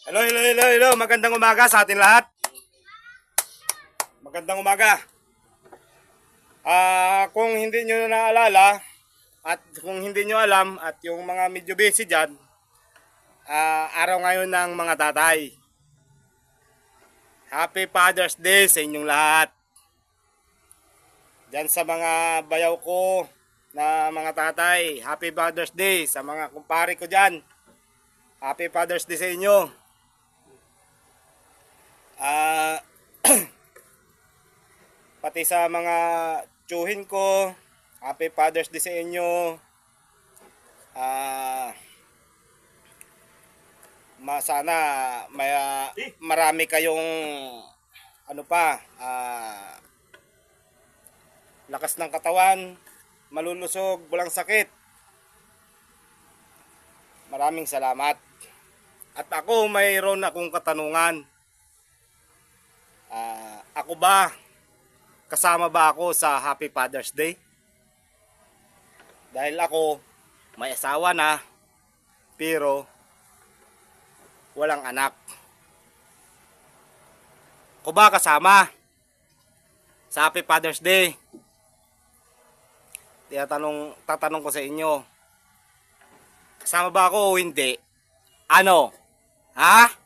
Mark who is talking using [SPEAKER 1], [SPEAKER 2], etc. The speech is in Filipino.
[SPEAKER 1] Hello, hello, hello, hello. Magandang umaga sa atin lahat. Magandang umaga. Kung hindi nyo naalala at kung hindi nyo alam at yung mga medyo busy dyan, araw ngayon ng mga tatay. Happy Father's Day sa inyong lahat. Dyan sa mga bayaw ko na mga tatay, Happy Father's Day sa mga kumpare ko dyan. Happy Father's Day sa inyo. Pati sa mga tsuhin ko, Happy Father's Day sa inyo. Sana marami kayong lakas ng katawan, malulusog, walang sakit. Maraming salamat. At ako mayroon akong katanungan. Ako ba, kasama ba ako sa Happy Father's Day? Dahil ako may asawa na, pero walang anak. Ako ba kasama sa Happy Father's Day? Tatanong ko sa inyo. Kasama ba ako o hindi? Ano? Ha?